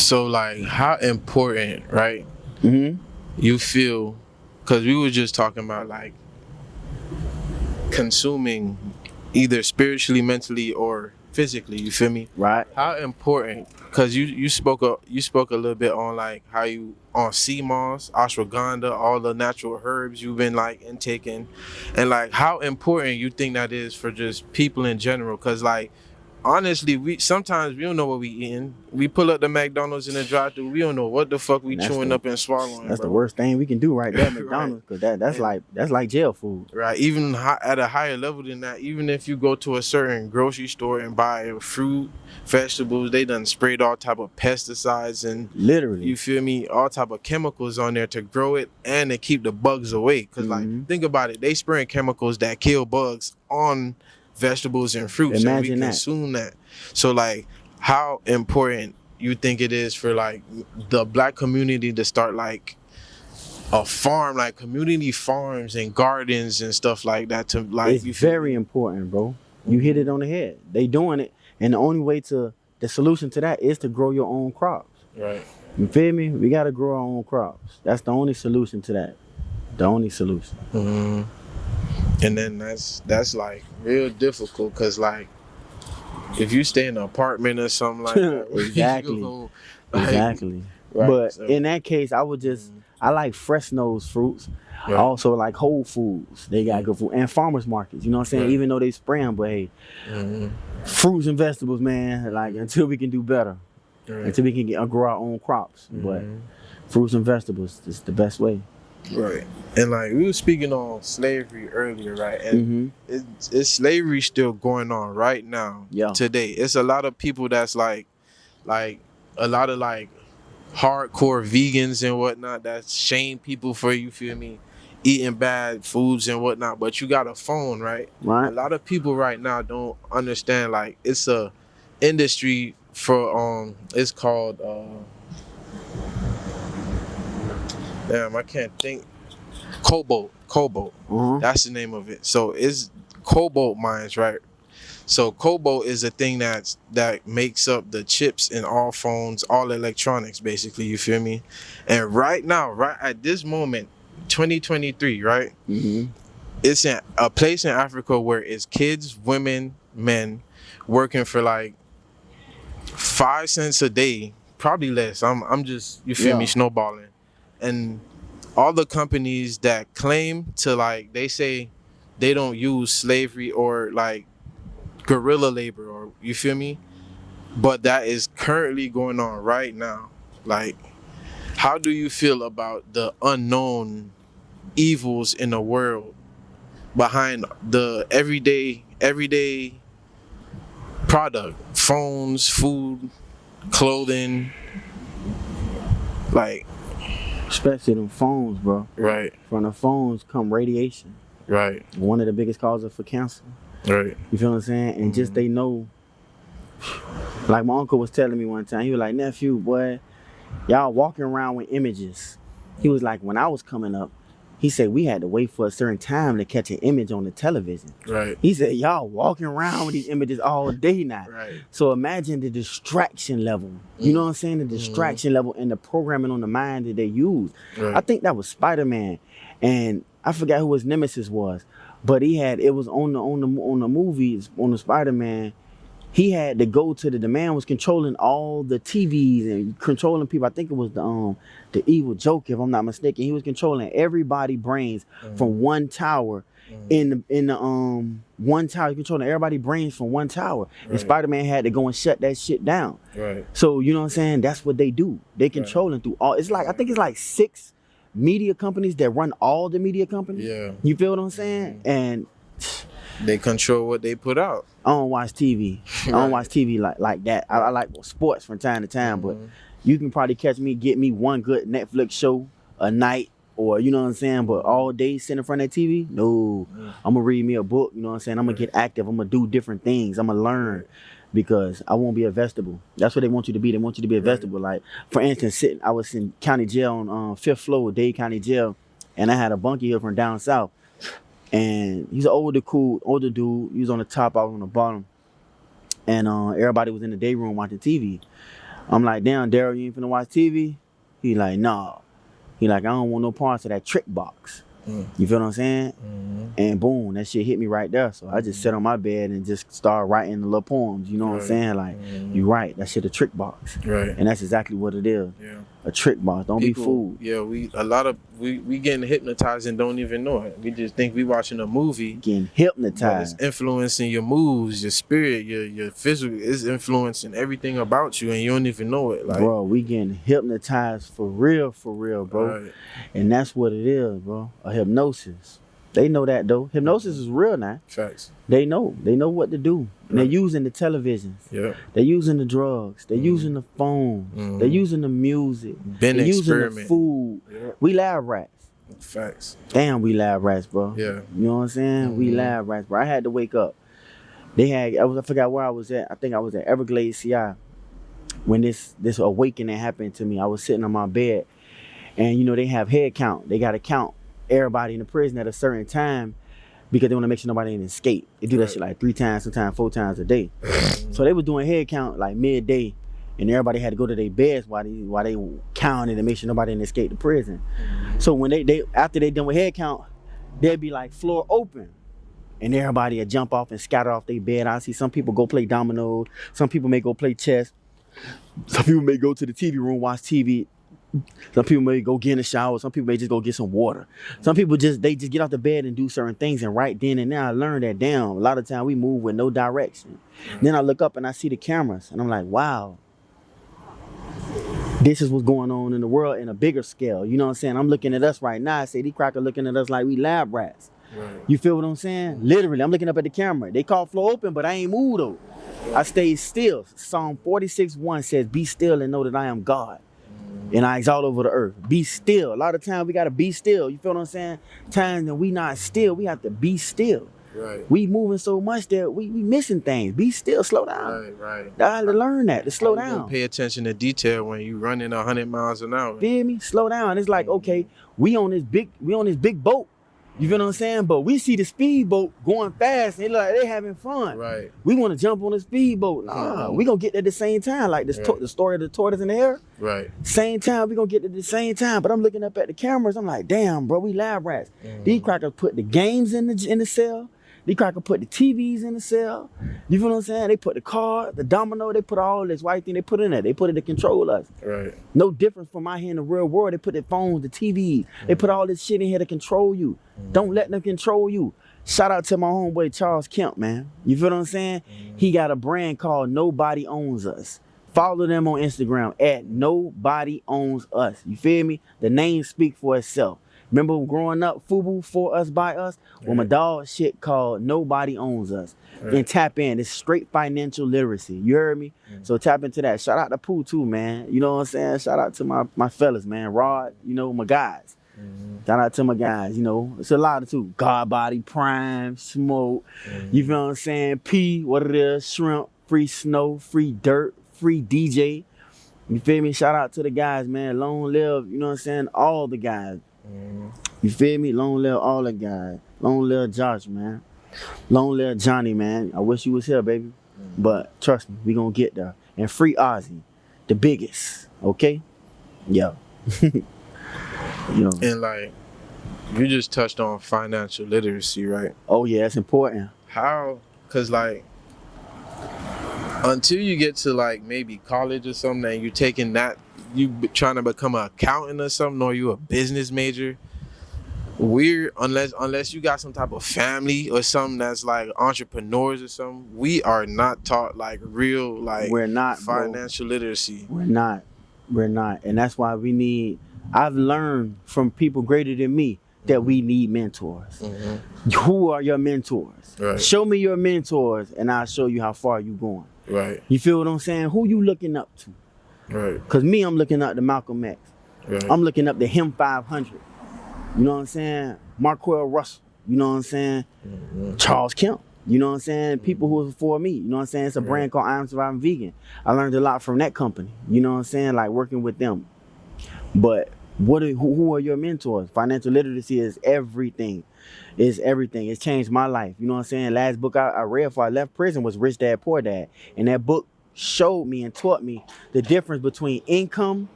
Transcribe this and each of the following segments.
So like, how important, right? Mm-hmm. You feel, because we were just talking about like consuming either spiritually, mentally, or physically. You feel me? Right. How important? Because you spoke a little bit on like how you on sea moss, ashwagandha, all the natural herbs you've been like intaking, and like how important you think that is for just people in general. Because like honestly, we sometimes we don't know what we eating. We pull up the McDonald's in the drive-thru, we don't know what the fuck we And that's chewing the up and swallowing, that's the bro. worst thing we can do right there, Right. McDonald's, because that's And like jail food. right, even at a higher level than that, even if you go to a certain grocery store and buy fruit, vegetables, they done sprayed all type of pesticides and Literally. you feel me, all type of chemicals on there to grow it and to keep the bugs away. Cause like Mm-hmm. think about it, they spraying chemicals that kill bugs on vegetables and fruits, and we Imagine that. consume that. So like, how important you think it is for like the black community to start like a farm, like community farms and gardens and stuff like that to like It's you feel very me? important, bro. You hit it on the head. They doing it, and the only way to the solution to that is to grow your own crops. Right. You feel me? We gotta grow our own crops. That's the only solution to that. The only solution. And then that's like real difficult because like if you stay in an apartment or something like that, Exactly. you know, like, Exactly. right, But so, in that case, I would just I like fresh nose fruits. right. I also like Whole Foods. They got good food and farmers markets. You know what I'm saying? Right. Even though they spray them, but hey, fruits and vegetables, man. Like until we can do better, Right. until we can grow our own crops. But fruits and vegetables is the best way. Right. And like we were speaking on slavery earlier, right? And it's slavery still going on right now. Yeah. Today. It's a lot of people that's like a lot of like hardcore vegans and whatnot that shame people for, you feel me, eating bad foods and whatnot. But you got a phone, right? Right. A lot of people right now don't understand like it's a industry for it's called damn, I can't think. Cobalt. That's the name of it. So it's cobalt mines, right? So cobalt is a thing that makes up the chips in all phones, all electronics, basically. You feel me? And right now, right at this moment, 2023, right? It's in a place in Africa where it's kids, women, men working for like 5 cents a day, probably less. I'm just, you feel me, snowballing. And all the companies that claim to like, they say they don't use slavery or like guerrilla labor, or you feel me, but that is currently going on right now. Like, how do you feel about the unknown evils in the world behind the everyday product, phones, food, clothing, like, Especially them phones, bro. right, From the phones come radiation. right, One of the biggest causes for cancer. right, You feel what I'm saying? And just they know. Like my uncle was telling me one time, he was like, nephew, boy, y'all walking around with images. He was like, when I was coming up, he said we had to wait for a certain time to catch an image on the television. right, He said, y'all walking around with these images all day now. right. So imagine the distraction level. You know what I'm saying? The distraction level and the programming on the mind that they use. Right. I think that was Spider-Man, and I forgot who his nemesis was, but it was on the movies on the Spider-Man. He had to go to the man was controlling all the TVs and controlling people. I think it was the evil Joker, if I'm not mistaken. He was controlling everybody's brains from one tower. In the one tower, controlling everybody's brains from one tower. And Spider-Man had to go and shut that shit down. Right. So you know what I'm saying? That's what they do. They controlling through all. It's like I think it's like 6 media companies that run all the media companies. Yeah. You feel what I'm saying? And They control what they put out. I don't watch TV. I don't watch TV like that. I like sports from time to time, but you can probably get me one good Netflix show a night, or you know what I'm saying, but all day sitting in front of that TV, no. I'm gonna read me a book, you know what I'm saying? I'm gonna get active, I'm gonna do different things, I'm gonna learn, because I won't be a vegetable. That's what they want you to be. They want you to be a vegetable. Like, for instance, I was in county jail on 5th floor, Dade County Jail, and I had a bunkie here from down south. And he's an older dude. He was on the top, I was on the bottom. And everybody was in the day room watching TV. I'm like, damn, Daryl, you ain't finna watch TV? He like, nah. He like, I don't want no parts of that trick box. You feel what I'm saying? And boom, that shit hit me right there. So I just sat on my bed and just started writing the little poems. You know what I'm saying? Like, you right, that shit a trick box. Right. And that's exactly what it is. Yeah. A trick box. Don't be fooled. Yeah, we getting hypnotized and don't even know it. We just think we watching a movie. Getting But hypnotized. it's influencing your moves, your spirit, your physical. It's influencing everything about you, and you don't even know it. Like, Bro, we getting hypnotized for real, bro. right. And that's what it is, bro. A hypnosis. They know that though. Hypnosis is real now. Facts. They know. They know what to do. And they're using the televisions. Yeah. They're using the drugs. They're using the phone. They're using the music. Been They're using the experiment. food. Yeah. We lab rats. Facts. Damn, we lab rats, bro. Yeah. You know what I'm saying? We lab rats, bro. I had to wake up. I forgot where I was at. I think I was at Everglades CI when this awakening happened to me. I was sitting on my bed, and you know they have head count. They got to count everybody in the prison at a certain time because they want to make sure nobody ain't escape. They do that shit like 3 times, sometimes 4 times a day. So they were doing head count like midday, and everybody had to go to their beds while they counted and make sure nobody didn't escape the prison. So when they after they done with head count, they'd be like floor open. And everybody would jump off and scatter off their bed. I see some people go play dominoes. Some people may go play chess. Some people may go to the TV room, watch TV. Some people may go get in the shower. Some people may just go get some water. Some people just get out the bed and do certain things. And right then and there, I learned that, damn, a lot of time we move with no direction. Then I look up and I see the cameras. And I'm like, wow. This is what's going on in the world in a bigger scale. You know what I'm saying? I'm looking at us right now. I say, these crackers looking at us like we lab rats. Right. You feel what I'm saying? Literally, I'm looking up at the camera. They call floor open, but I ain't moved though. I stayed still. Psalm 46:1 says, be still and know that I am God. And I exalt over the earth. Be still. A lot of times we got to be still. You feel what I'm saying? Times that we not still, we have to be still. Right. We moving so much that we missing things. Be still, slow down. Right. I had to learn that, to slow You down. gotta pay attention to detail when you running 100 miles an hour. Feel me? Slow down. It's like, okay, we on this big boat. You feel what I'm saying? But we see the speedboat going fast and they having fun. Right. We want to jump on the speedboat. Nah, we gonna get there at the same time. Like the story of the tortoise and the hare. Right. Same time, we gonna get there at the same time. But I'm looking up at the cameras. I'm like, damn, bro, we lab rats. These crackers put the games in the cell. These crackers put the TVs in the cell. You feel what I'm saying? They put the car, the domino, they put all this white thing they put in there. They put it to control us. Right. No difference from out here in the real world. They put the phones, the TVs. They put all this shit in here to control you. Don't let them control you. Shout out to my homeboy Charles Kemp, man. You feel what I'm saying? He got a brand called Nobody Owns Us. Follow them on Instagram at Nobody Owns Us. You feel me? The name speaks for itself. Remember growing up, FUBU, for us, by us? Well, my dog shit called Nobody Owns Us. And tap in. It's straight financial literacy. You heard me? So tap into that. Shout out to Pooh too, man. You know what I'm saying? Shout out to my fellas, man. Rod, you know, my guys. Shout out to my guys, you know. It's a lot of too. God Body, Prime, Smoke. You feel what I'm saying? P, what it is, Shrimp, Free Snow, Free Dirt, Free DJ. You feel me? Shout out to the guys, man. Long live, you know what I'm saying? All the guys. You feel me? Long live all the guys. Long live Josh, man. Long live Johnny, man. I wish you was here, baby. But trust me, we gonna get there. And free Ozzy, the biggest. Okay? Yeah. You know. And like, you just touched on financial literacy, right? Oh yeah, it's important. How? Cause like, until you get to like maybe college or something, and you're taking that, trying to become an accountant or something, or you a business major. Unless you got some type of family or something that's like entrepreneurs or something, we are not taught like real like We're not, financial literacy. We're not, and that's why I've learned from people greater than me that we need mentors. Who are your mentors? Right. Show me your mentors, and I'll show you how far you going. Right. You feel what I'm saying? Who you looking up to? Right. Cause me, I'm looking up to Malcolm X. Right. I'm looking up to him 500. You know what I'm saying? Marquell Russell. You know what I'm saying? Charles Kemp. You know what I'm saying? People who was before me. You know what I'm saying? It's a brand called I Am Surviving Vegan. I learned a lot from that company. You know what I'm saying? Like working with them. But who are your mentors? Financial literacy is everything. It's everything. It's changed my life. You know what I'm saying? Last book I read before I left prison was Rich Dad, Poor Dad. And that book showed me and taught me the difference between income,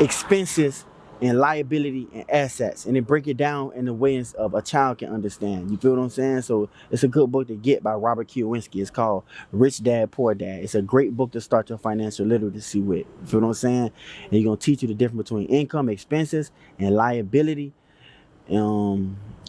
expenses, and liability and assets, and it break it down in the ways of a child can understand. You feel what I'm saying? So it's a good book to get by Robert Kiyosaki. It's called Rich Dad Poor Dad. It's a great book to start your financial literacy with. You feel what I'm saying? And he's gonna teach you the difference between income, expenses, and liability.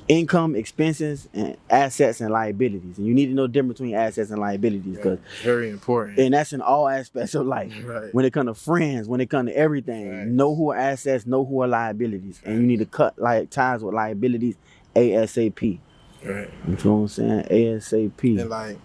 Income, expenses, and assets and liabilities. And you need to know the difference between assets and liabilities, because very important. and that's in all aspects of life. Right. When it comes to friends, when it comes to everything, Right. know who are assets, know who are liabilities, and you need to cut like ties with liabilities ASAP. Right. You feel what I'm saying? ASAP. And like